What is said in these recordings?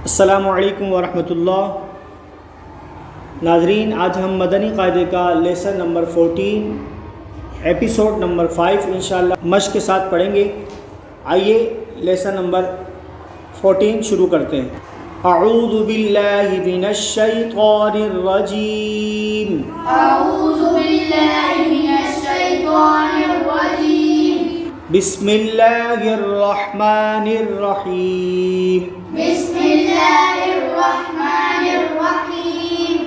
अस्सलामुअलैकुम वरहमतुल्लाह। नाज़रीन, आज हम मदनी क़ायदे का लेसन नंबर 14 एपिसोड नंबर 5 इंशाअल्लाह मश्क के साथ पढ़ेंगे। आइए लेसन नंबर 14 शुरू करते हैं। अऊज़ु बिल्लाहि मिनश शैतानिर रजीम। अऊज़ु बिल्लाहि मिनश शैतानिर रजीम। बिस्मिल्लाहिर रहमानिर रहीम। बिस्मिल्लाहिर रहमानिर रहीम।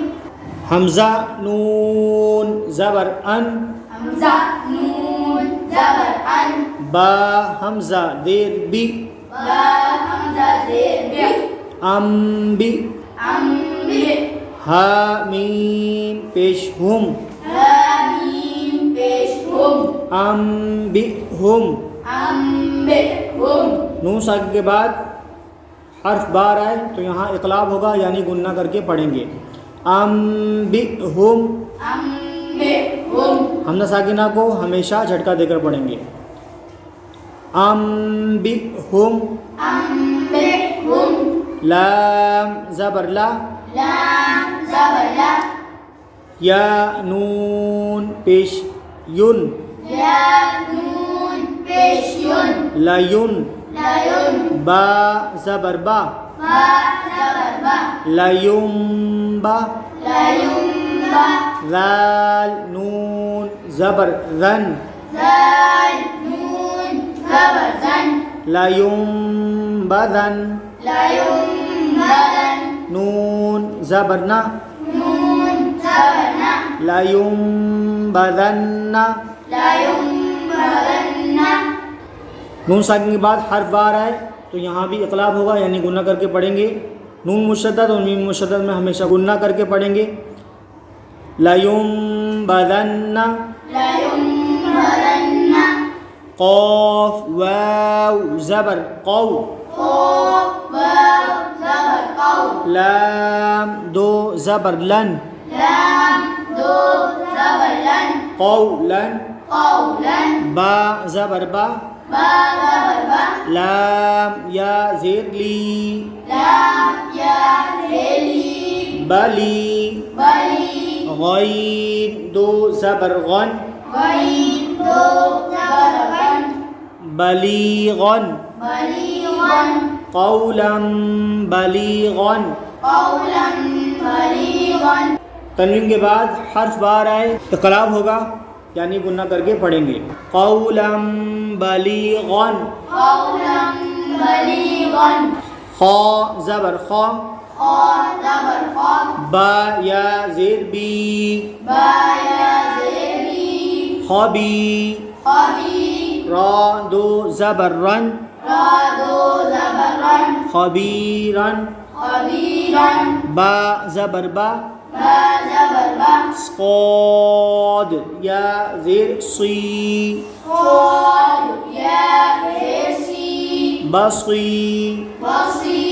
हमज़ा नून ज़बर अन। हमज़ा नून ज़बर अन। बा हमज़ा देर बी। बा हमज़ा ज़ेर बी। अम्बी। अम्बी। हा मीम पेश हुम। हा मीम पेश हुम। अम्बी हुम। अम्बे हुम। नून साकिन के बाद हर्फ बार आए तो यहाँ इक़लाब होगा, यानी गुन्ना करके पढ़ेंगे। अम्बी हुम। अम्बे हुम। हमज़ा साकिना को हमेशा झटका देकर पढ़ेंगे। अम्बी हुम। अम्बे हुम। लाम ज़बर ला। लाम ज़बर ला। या नून पेश युन। या नून पेश युन। लयुन। लयुन। बा ज़बर बा। बा ज़बर बा। लयुम्बा। लयुम्बा। ज़ाल नून ज़बर ज़न। ज़ाल नून ज़बर ज़न। लयुम्बज़न। लयुम्बज़न। नून ज़बर ना। नून ज़बर ना। लयुम्बज़न्ना। लयुम्बज़न्ना। नून साकिन के बाद हर्फ बार आए तो यहाँ भी इक़लाब होगा, यानी गुन्ना करके पढ़ेंगे। नून मुशद्दद और मीम मुशद्दद में हमेशा गुन्ना करके पढ़ेंगे। लयुम्बज़न्ना। लयुम्बज़न्ना। क़ाफ वाव ज़बर क़ौ। क़ाफ वाव ज़बर क़ौ। लाम दो ज़बर लन। लाम दो ज़बर लन। क़ौलन। क़ौलन। बा ज़बर बा। बा ज़बर बा। लाम या ज़ेर ली। लाम या ज़ेली। बली। बली। गैन दो ज़बर गन। गईन दो ज़बर गन। बलीगन। बलीगन। क़ौलन बलीगन। क़ौलन बलीगन। तनवीन के बाद हर्फ बार आए इक़लाब होगा, यानी गुन्ना करके पढ़ेंगे। क़ौलन बलीगन। क़ौलन बलीगन। ख़ा ज़बर ख़ा। ख़ा ज़बर ख़ा। बा या ज़ेर बी। बा या ज़ेरी। ख़बी। ख़बी। रा दो ज़बर रन। रा दो ज़बर रन। ख़बीरन। ख़बीरन। बा ज़बर बा। बा ज़बर बा। स्क़ाद या ज़ेर सी। क़ाद या ज़ेसी। बसी। बसी।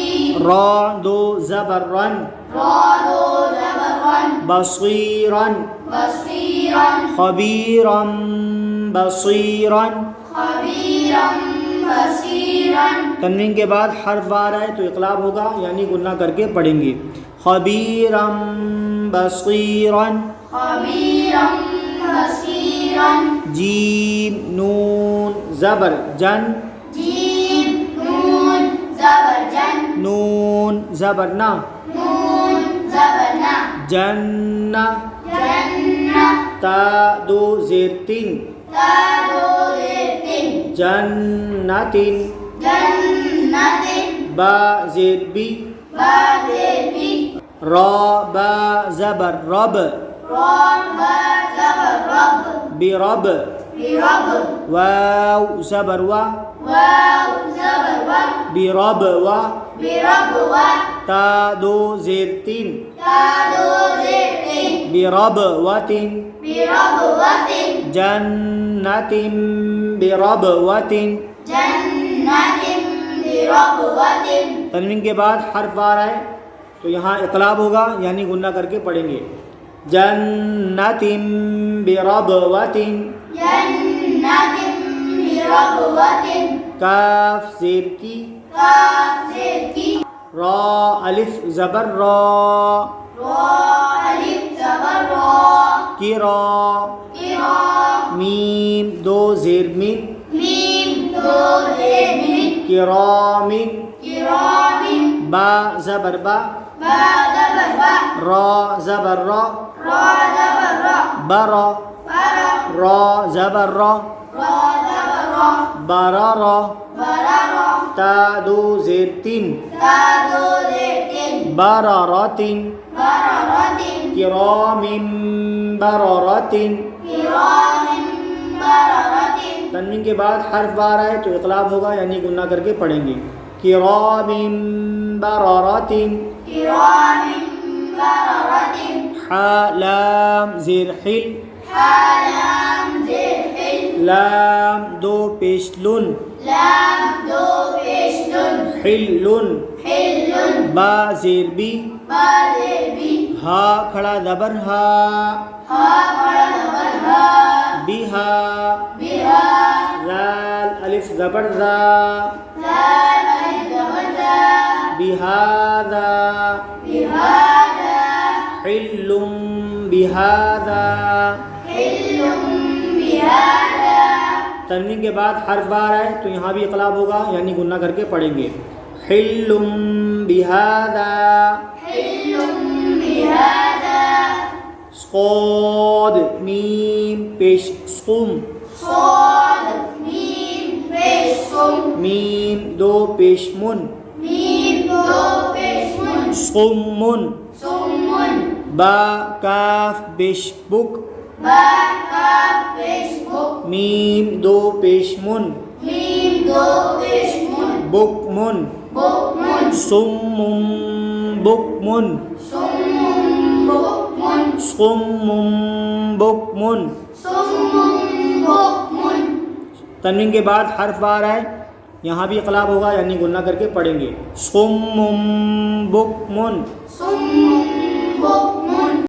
रा दो ज़बर रन। रा दो ज़बर रन। बसीरन। बसीरन। ख़बीरन बसीरन। ख़बीरन बसीरन। तनवीन के बाद हर्फ बार आए तो इक़लाब होगा, यानी गुन्ना करके पढ़ेंगे। ख़बीरन बसीरन। ख़बीरन बसीरन। जीम नून ज़बर जन। जीम नून ज़बर जन। नून ज़बर ना। नून ज़बर ना। जन्ना। जन्ना। ता दो ज़ेर तीन। ता दो ज़ेर तीन। जन्नतिन। जन्नतिन। बा ज़ेर बी। बा ज़ेर बी। रा बा ज़बर रब। रा बा ज़बर रब। बिरब। बिरब। वाव ज़बर वा। वाव ज़बर वा। बिरब वा। बिरब वा। ता दो ज़ेर तीन। ता दो ज़ेर तीन। बिरब वतिन। बिरब वतिन। जन्नतिन बिरब वतिन। जन्नतिन बिरब वतिन। तनवीन के बाद हर्फ बार आए तो यहाँ इक़लाब होगा, यानी गुन्ना करके पढ़ेंगे। जन्नतिन बिरब वतिन। जन्नतिन बिरब वतिन। काफ ज़ेर की। काफ ज़ेर की। रॉ अलिफ ज़बर रॉ रॉ अलिफ ज़बर रॉ किरा किरा मीम दो ज़ेर मिन मीम दो ज़ेर मिन किरामिन किरामिन बा ज़बर बा बा ज़बर बा रॉ ज़बर रॉ रॉ ज़बर रॉ बरा बरा रॉ ज़बर रॉ रॉ ज़बर रॉ बरा रॉ बरा रॉ ता दो ज़ेर तीन ता दो ज़ेर तीन बरारतिन बरारतिन किरामिन बरारतिन किरामिन बरारतिन। तन्वीन के बाद हर्फ बार आए तो इक़लाब होगा यानी गुन्ना करके पढ़ेंगे किरामिन बरारतिन किरामिन बरारतिन हा लाम ज़ेर हिल हा लाम ज़ेर हिल लाम दो पेश लुन लाम दो पेश लुन हिल्लुन हिल्लुन बा ज़ेर बी बा ज़ेर बी हा खड़ा ज़बर हा हा बड़ा ज़बर हा बिहा बिहा लाल अलिफ ज़बर ज़ा लाल अलिफ ज़बर ज़ा बिहादा बिहादा हिल्लुम बिहादा हिल्लुम बिहादा। तन्वीन के बाद हर्फ बार आए तो यहाँ भी इक़लाब होगा यानी गुन्ना करके पढ़ेंगे हिल्लुम बिहादा हिल्लुम बिहादा स्क़ाद मीम पेश स्क़ुम صاد ميم पेश सुम मीम दो पेश मुन मीम दो पेश मुन स्क़ुम्मुन सुम्मुन बा काफ पेश बुक बा काफ पेश बुक मीम दो पेश मुन मीम दो पेश मुन बुकमुन बुकमुन सुम्मुम बुकमुन सुम्मुन बुकमुन स्क़ुम्मुम बुकमुन सुम्मुन बुकमुन। तन्वीन के बाद हर्फ बार आए यहाँ भी इक़लाब होगा यानी गुन्ना करके पढ़ेंगे सुम्मुम बुकमुन सुम